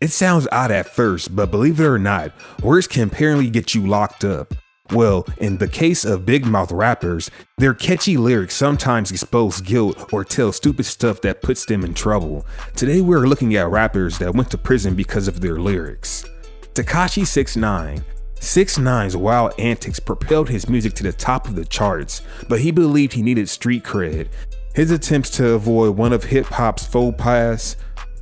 It sounds odd at first, but believe it or not, words can apparently get you locked up. Well, in the case of big mouth rappers, their catchy lyrics sometimes expose guilt or tell stupid stuff that puts them in trouble. Today we're looking at rappers that went to prison because of their lyrics. Tekashi 6ix9ine. 6ix9ine's wild antics propelled his music to the top of the charts, but he believed he needed street cred. His attempts to avoid one of hip-hop's faux pas,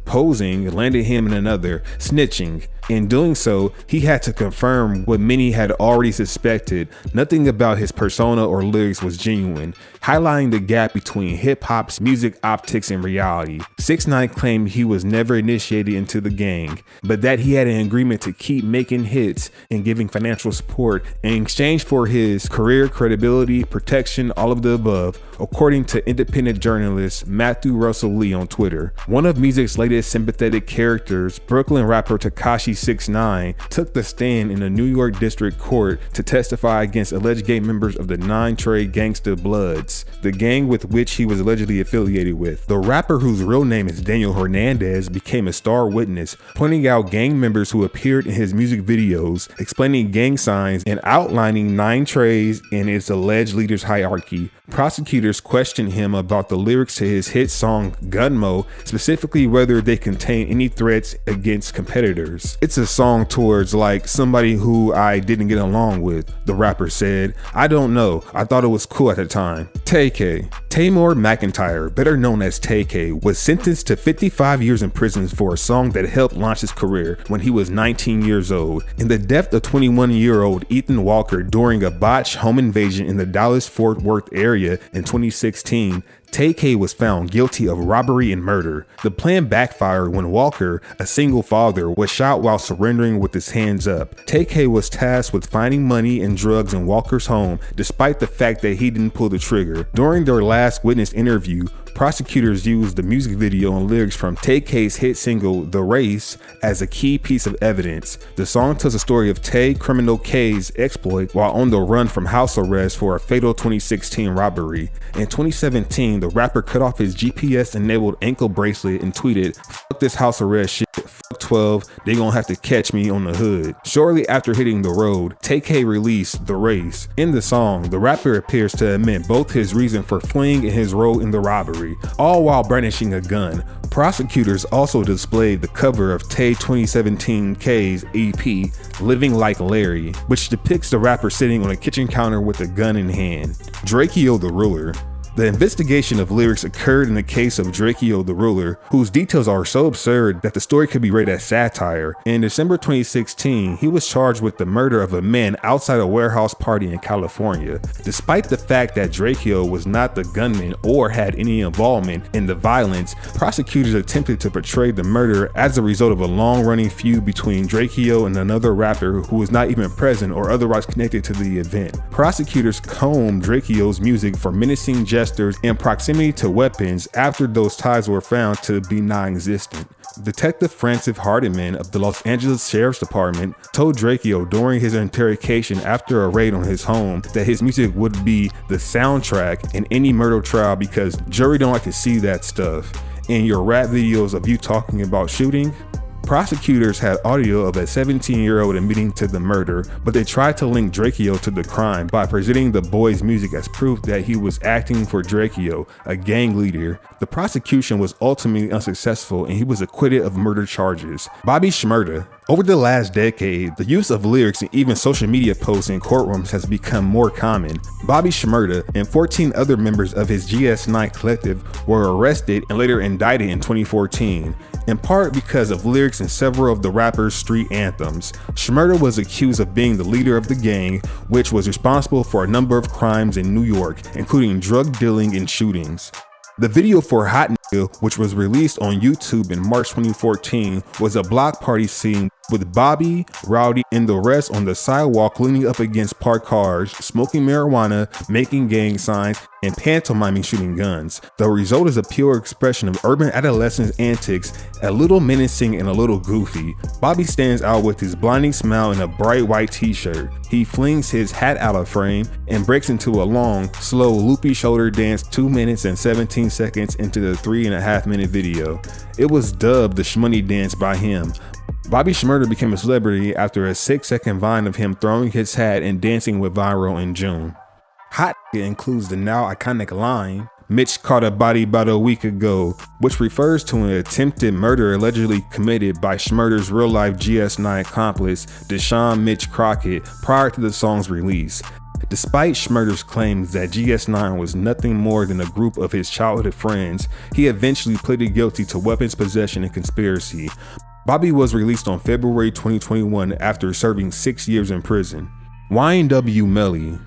posing, landed him in another, snitching. In doing so, he had to confirm what many had already suspected: nothing about his persona or lyrics was genuine, highlighting the gap between hip-hop's music optics and reality. 6ix9ine claimed he was never initiated into the gang, but that he had an agreement to keep making hits and giving financial support in exchange for his career, credibility, protection, all of the above, according to independent journalist Matthew Russell Lee on Twitter. One of music's latest sympathetic characters, Brooklyn rapper Tekashi 6ix9ine, took the stand in a New York district court to testify against alleged gang members of the 9 Trey Gangsta Bloods, the gang with which he was allegedly affiliated with. The rapper, whose real name is Daniel Hernandez, became a star witness, pointing out gang members who appeared in his music videos, explaining gang signs, and outlining 9 Treys and its alleged leaders' hierarchy. Prosecutors questioned him about the lyrics to his hit song Gunmo, specifically whether they contain any threats against competitors. "It's a song towards like somebody who I didn't get along with," the rapper said. "I don't know, I thought it was cool at the time." Tay-K. Tamor McIntyre, better known as Tay-K, was sentenced to 55 years in prison for a song that helped launch his career when he was 19 years old. In the death of 21-year-old Ethan Walker during a botched home invasion in the Dallas-Fort Worth area in 2016, Tay-K was found guilty of robbery and murder. The plan backfired when Walker, a single father, was shot while surrendering with his hands up. Tay-K was tasked with finding money and drugs in Walker's home, despite the fact that he didn't pull the trigger. During their last witness interview, prosecutors used the music video and lyrics from Tay-K's hit single The Race as a key piece of evidence. The song tells the story of Tay Criminal K's exploit while on the run from house arrest for a fatal 2016 robbery. In 2017, the rapper cut off his GPS-enabled ankle bracelet and tweeted, "Fuck this house arrest shit, fuck 12, they gonna have to catch me on the hood." Shortly after hitting the road, Tay-K released The Race. In the song, the rapper appears to admit both his reason for fleeing and his role in the robbery, all while brandishing a gun. Prosecutors also displayed the cover of Tay 2017 K's EP, Living Like Larry, which depicts the rapper sitting on a kitchen counter with a gun in hand. Drakeo the Ruler. The investigation of lyrics occurred in the case of Drakeo the Ruler, whose details are so absurd that the story could be rated as satire. In December 2016, he was charged with the murder of a man outside a warehouse party in California. Despite the fact that Drakeo was not the gunman or had any involvement in the violence, prosecutors attempted to portray the murder as a result of a long-running feud between Drakeo and another rapper who was not even present or otherwise connected to the event. Prosecutors combed Drakeo's music for menacing gestures and proximity to weapons after those ties were found to be non-existent. Detective Francis Hardiman of the Los Angeles Sheriff's Department told Drakeo during his interrogation after a raid on his home that his music would be the soundtrack in any murder trial because jury don't like to see that stuff. In your rap videos of you talking about shooting? Prosecutors had audio of a 17-year-old admitting to the murder, but they tried to link Drakeo to the crime by presenting the boy's music as proof that he was acting for Drakeo, a gang leader. The prosecution was ultimately unsuccessful and he was acquitted of murder charges. Bobby Shmurda. Over the last decade, the use of lyrics and even social media posts in courtrooms has become more common. Bobby Shmurda and 14 other members of his GS9 collective were arrested and later indicted in 2014, in part because of lyrics in several of the rapper's street anthems. Shmurda was accused of being the leader of the gang, which was responsible for a number of crimes in New York, including drug dealing and shootings. The video for Hot Nigga, which was released on YouTube in March 2014, was a block party scene with Bobby, Rowdy, and the rest on the sidewalk leaning up against parked cars, smoking marijuana, making gang signs, and pantomiming shooting guns. The result is a pure expression of urban adolescence antics, a little menacing and a little goofy. Bobby stands out with his blinding smile and a bright white t-shirt. He flings his hat out of frame and breaks into a long, slow, loopy shoulder dance 2 minutes and 17 seconds into the 3.5-minute video. It was dubbed the Shmoney Dance by him. Bobby Shmurda became a celebrity after a 6-second vine of him throwing his hat and dancing went viral in June. Hot includes the now iconic line, "Mitch caught a body about a week ago," which refers to an attempted murder allegedly committed by Shmurda's real-life GS9 accomplice, Deshaun Mitch Crockett, prior to the song's release. Despite Shmurda's claims that GS9 was nothing more than a group of his childhood friends, he eventually pleaded guilty to weapons possession and conspiracy. Bobby was released on February 2021 after serving 6 years in prison. YNW Melly.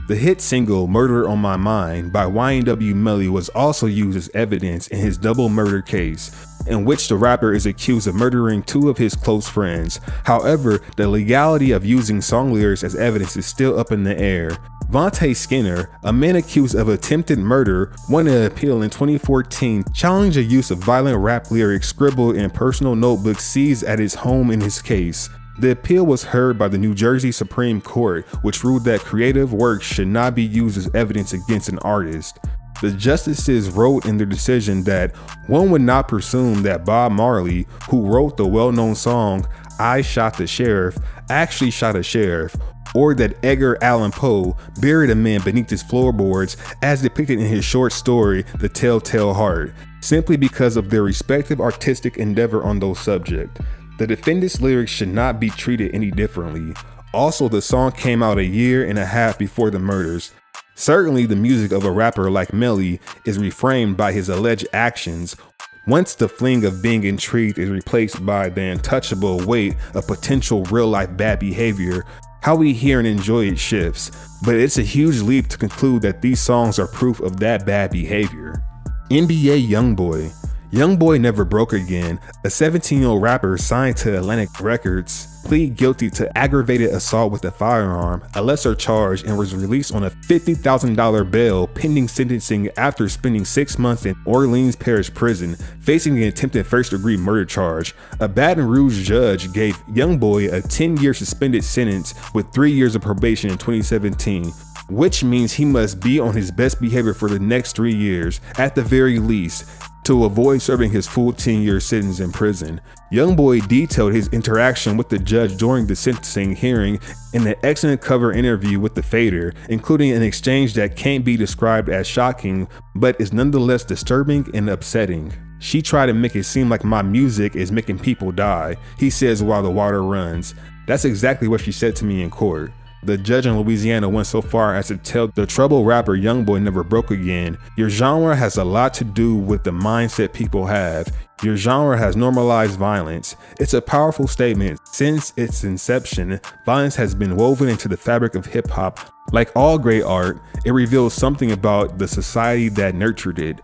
The hit single "Murder on My Mind" by YNW Melly was also used as evidence in his double murder case, in which the rapper is accused of murdering 2 of his close friends. However, the legality of using song lyrics as evidence is still up in the air. Vontae Skinner, a man accused of attempted murder, won an appeal in 2014 challenging the use of violent rap lyrics scribbled in personal notebooks seized at his home in his case. The appeal was heard by the New Jersey Supreme Court, which ruled that creative works should not be used as evidence against an artist. The justices wrote in their decision that one would not presume that Bob Marley, who wrote the well-known song "I Shot the Sheriff," actually shot a sheriff, or that Edgar Allan Poe buried a man beneath his floorboards as depicted in his short story "The Telltale Heart," simply because of their respective artistic endeavor on those subjects. The defendant's lyrics should not be treated any differently. Also, the song came out a year and a half before the murders. Certainly, the music of a rapper like Melly is reframed by his alleged actions. Once the fling of being intrigued is replaced by the untouchable weight of potential real-life bad behavior, how we hear and enjoy it shifts. But it's a huge leap to conclude that these songs are proof of that bad behavior. NBA YoungBoy. YoungBoy never broke again. A 17-year-old rapper signed to Atlantic Records pleaded guilty to aggravated assault with a firearm, a lesser charge, and was released on a $50,000 bail pending sentencing after spending 6 months in Orleans Parish Prison, facing an attempted first-degree murder charge. A Baton Rouge judge gave YoungBoy a 10-year suspended sentence with 3 years of probation in 2017. Which means he must be on his best behavior for the next 3 years, at the very least, to avoid serving his full 10-year sentence in prison. YoungBoy detailed his interaction with the judge during the sentencing hearing in an excellent cover interview with the Fader, including an exchange that can't be described as shocking, but is nonetheless disturbing and upsetting. "She tried to make it seem like my music is making people die," he says while the water runs. "That's exactly what she said to me in court." The judge in Louisiana went so far as to tell the troubled rapper YoungBoy never broke again, "Your genre has a lot to do with the mindset people have. Your genre has normalized violence." It's a powerful statement. Since its inception, violence has been woven into the fabric of hip hop. Like all great art, it reveals something about the society that nurtured it.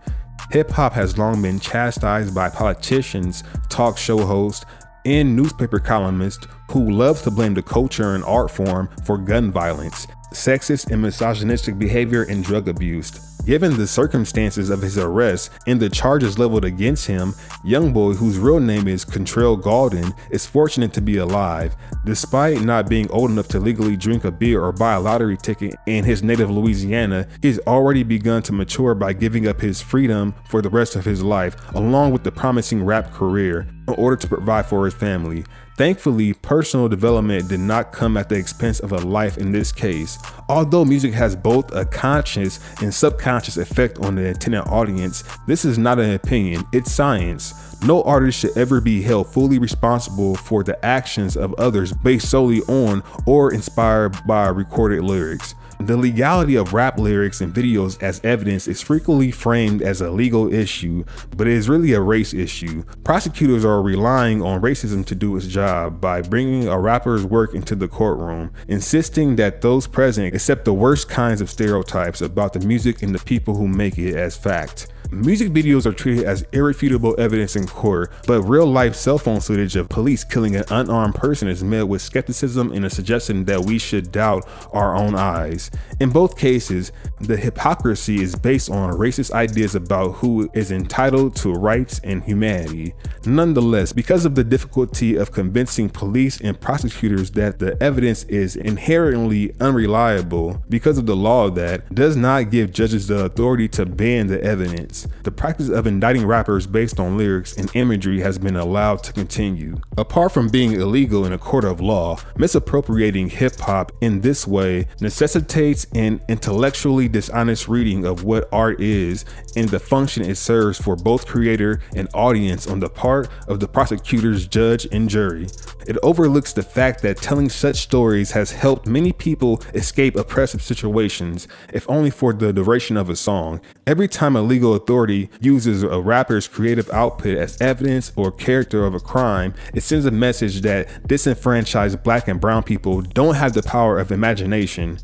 Hip hop has long been chastised by politicians, talk show hosts, and newspaper columnists who love to blame the culture and art form for gun violence, sexist and misogynistic behavior, and drug abuse. Given the circumstances of his arrest and the charges leveled against him, YoungBoy, whose real name is Contrail Gaulden, is fortunate to be alive. Despite not being old enough to legally drink a beer or buy a lottery ticket in his native Louisiana, he's already begun to mature by giving up his freedom for the rest of his life, along with the promising rap career, in order to provide for his family. Thankfully, personal development did not come at the expense of a life in this case. Although music has both a conscious and subconscious effect on the intended audience, this is not an opinion, it's science. No artist should ever be held fully responsible for the actions of others based solely on or inspired by recorded lyrics. The legality of rap lyrics and videos as evidence is frequently framed as a legal issue, but it is really a race issue. Prosecutors are relying on racism to do its job by bringing a rapper's work into the courtroom, insisting that those present accept the worst kinds of stereotypes about the music and the people who make it as fact. Music videos are treated as irrefutable evidence in court, but real-life cell phone footage of police killing an unarmed person is met with skepticism and a suggestion that we should doubt our own eyes. In both cases, the hypocrisy is based on racist ideas about who is entitled to rights and humanity. Nonetheless, because of the difficulty of convincing police and prosecutors that the evidence is inherently unreliable, because of the law that does not give judges the authority to ban the evidence, since. The practice of indicting rappers based on lyrics and imagery has been allowed to continue. Apart from being illegal in a court of law, misappropriating hip-hop in this way necessitates an intellectually dishonest reading of what art is and the function it serves for both creator and audience on the part of the prosecutors, judge, and jury. It overlooks the fact that telling such stories has helped many people escape oppressive situations, if only for the duration of a song. Every time a legal authority uses a rapper's creative output as evidence or character of a crime, it sends a message that disenfranchised Black and brown people don't have the power of imagination.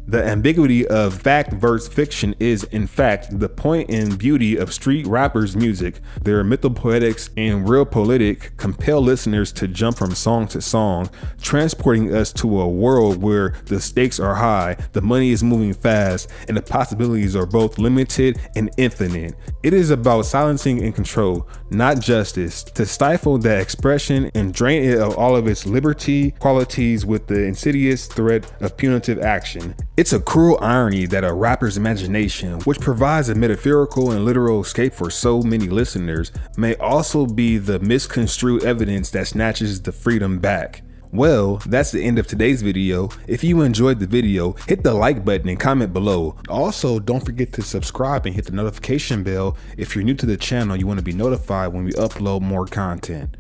The ambiguity of fact versus fiction is, in fact, the point and beauty of street rappers' music. Their mythopoetics and realpolitik compel listeners to jump from song to song, transporting us to a world where the stakes are high, the money is moving fast, and the possibilities are both limited and infinite. It is about silencing and control, not justice, to stifle that expression and drain it of all of its liberty qualities with the insidious threat of punitive action. It's a cruel irony that a rapper's imagination, which provides a metaphorical and literal escape for so many listeners, may also be the misconstrued evidence that snatches the freedom back. Well, that's the end of today's video. If you enjoyed the video, hit the like button and comment below. Also, don't forget to subscribe and hit the notification bell if you're new to the channel. You want to be notified when we upload more content.